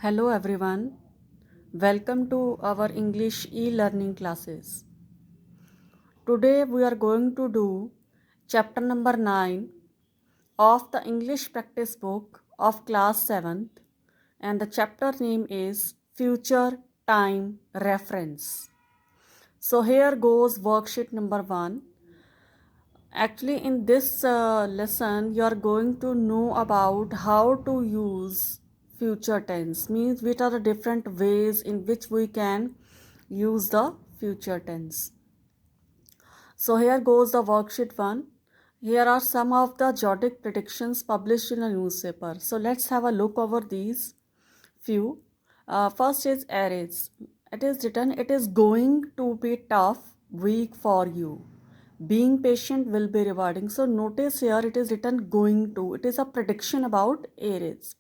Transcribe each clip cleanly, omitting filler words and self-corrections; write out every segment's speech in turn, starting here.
Hello everyone, welcome to our English e-learning classes. Today we are going to do chapter number 9 of the English practice book of class 7th, and the chapter name is Future Time Reference. So here goes worksheet number 1. Actually, in this lesson, you are going to know about how to use future tense. Means which are the different ways in which we can use the future tense. So here goes the worksheet 1. Here are some of the zodiac predictions published in a newspaper. So let's have a look over these few. First is Aries. It is written, it is going to be tough week for you. Being patient will be rewarding. So notice here it is written going to. It is a prediction about Aries.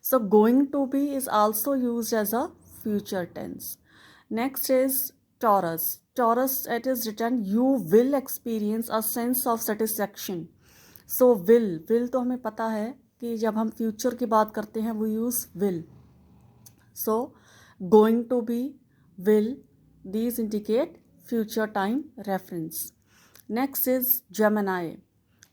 So going to be is also used as a future tense. Next is Taurus. Taurus, it is written you will experience a sense of satisfaction. So will तो हमें पता है कि जब हम future की बात करते हैं we use will. So going to be, will, these indicate future time reference. Next is Gemini.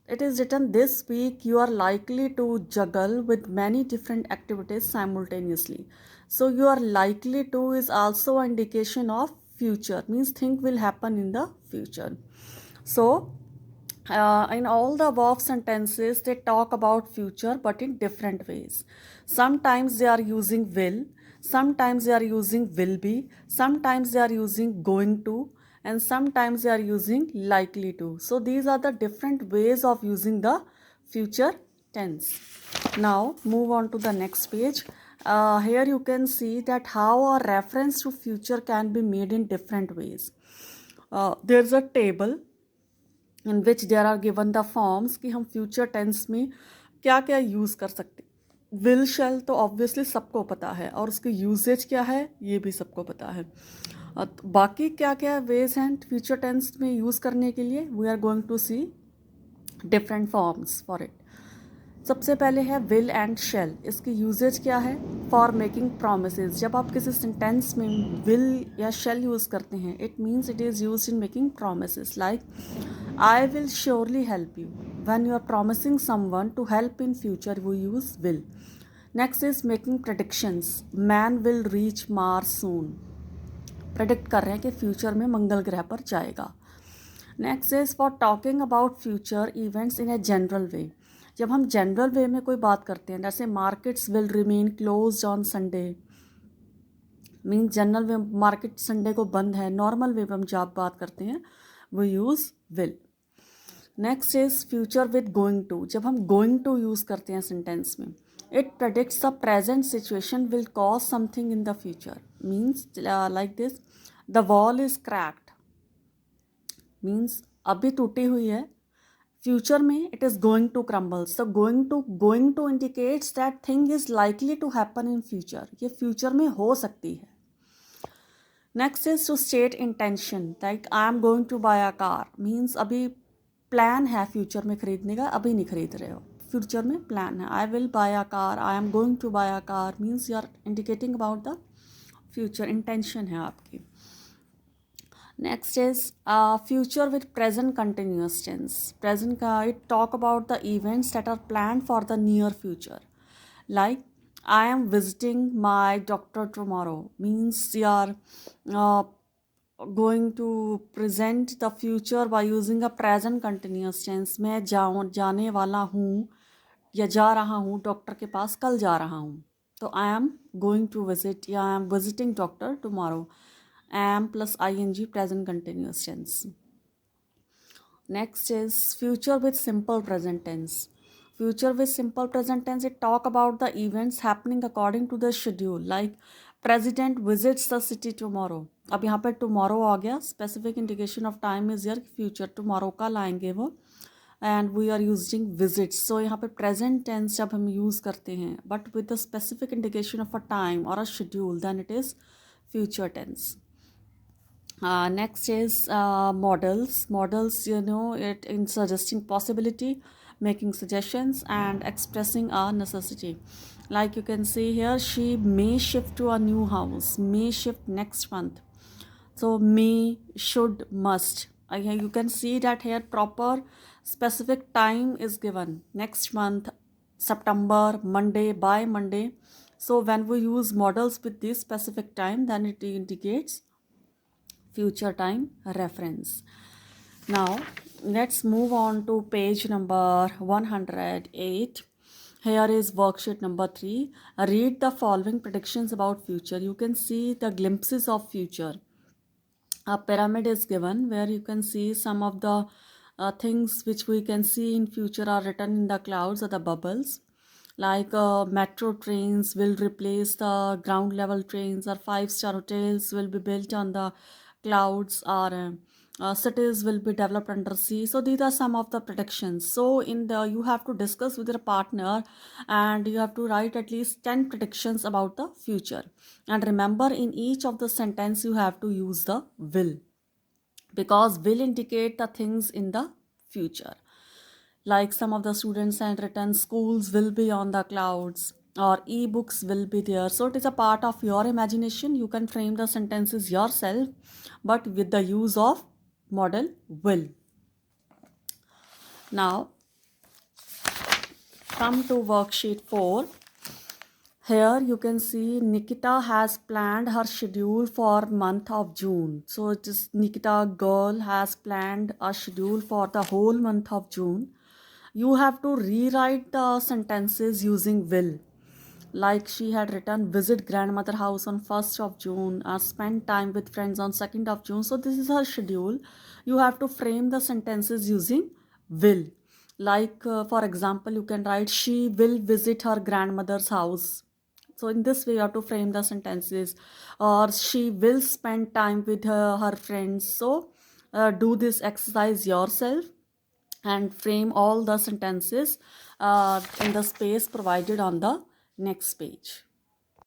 It is written this week you are likely to juggle with many different activities simultaneously. So you are likely to is also an indication of future, means thing will happen in the future. So in all the above sentences they talk about future but in different ways. Sometimes they are using will, sometimes they are using will be, sometimes they are using going to, and sometimes they are using likely to. So these are the different ways of using the future tense. Now move on to the next page. Here you can see that how a reference to future can be made in different ways. There's a table in which there are given the forms कि हम future tense में क्या क्या use कर सकते हैं. Will shell तो obviously सबको पता है और उसकी यूजेज क्या है ये भी सबको पता है. बाकी क्या क्या वेज हैं फ्यूचर टेंस में यूज़ करने के लिए we are going to see different forms for it. सबसे पहले है विल एंड शेल. इसकी यूजेज क्या है? For making promises. जब आप किसी सेंटेंस में विल या शेल यूज़ करते हैं it means it is use in making promises. Like I will surely help you. When you are promising someone to help in future, we use will. Next is making predictions. Man will reach Mars soon. Predict कर रहे हैं कि future में मंगल ग्रह पर जाएगा. Next is for talking about future events in a general way. जब हम general way में कोई बात करते हैं जैसे markets will remain closed on Sunday. Means general way market Sunday को बंद है. नॉर्मल वे में हम जब बात करते हैं वो use will. Next is future with going to. जब हम गोइंग टू यूज़ करते हैं सेंटेंस में it predicts the present situation will cause something in the future. Means like this the wall is cracked. Means अभी टूटी हुई है. Future में it is going to crumble. So going to indicates that thing is likely to happen in future. ये future में हो सकती है. Next is to state intention. Like I am going to buy a car. Means अभी plan है future में खरीदने का, अभी नहीं खरीद रहे हो. फ्यूचर में प्लान है. I will buy a car, I am going to buy a car means you are indicating about the future. Intention है आपकी. Next is future with present continuous tense. Present का it talk about the events that are plan for the near future. Like I am visiting my doctor tomorrow means you are going to present the future by using a present continuous tense. मैं जाने वाला हूँ या जा रहा हूँ doctor के पास, कल जा रहा हूँ. तो I am going to visit या I am visiting doctor tomorrow. am plus ing present continuous tense. Next is future with simple present tense. Future with simple present tense it talk about the events happening according to the schedule. Like president visits the city tomorrow. अब यहाँ पे tomorrow आ गया. Specific indication of time is here. future tomorrow कल आएंगे वो. And we are using visits. So यहाँ पे present tense जब हम use करते हैं but with the specific indication of a time or a schedule then it is future tense. Next is models. Models, you know, it in suggesting possibility. making suggestions and expressing a necessity. Like you can see here, she may shift to a new house, may shift next month. So may, should, must. You can see that here proper specific time is given. Next month, September, Monday, by Monday. So when we use models with this specific time, then it indicates future time reference. Now let's move on to page number 108. Here is worksheet number 3. Read the following predictions about future. You can see the glimpses of future. A pyramid is given where you can see some of the things which we can see in future are written in the clouds or the bubbles, like metro trains will replace the ground level trains, or 5-star hotels will be built on the clouds, or cities will be developed under sea. So these are some of the predictions. So in the you have to discuss with your partner and you have to write at least 10 predictions about the future. And remember, in each of the sentence you have to use the will, because will indicate the things in the future. Like some of the students had written schools will be on the clouds, or e-books will be there. So it is a part of your imagination. You can frame the sentences yourself, but with the use of model will. Now come to worksheet 4. Here you can see Nikita has planned her schedule for month of June. So it is Nikita girl has planned a schedule for the whole month of June. You have to rewrite the sentences using will. Like she had written visit grandmother house on 1st of June, spend time with friends on 2nd of June. So this is her schedule. You have to frame the sentences using will. Like for example, you can write she will visit her grandmother's house. So in this way you have to frame the sentences, or she will spend time with her friends. So do this exercise yourself and frame all the sentences in the space provided on the next page.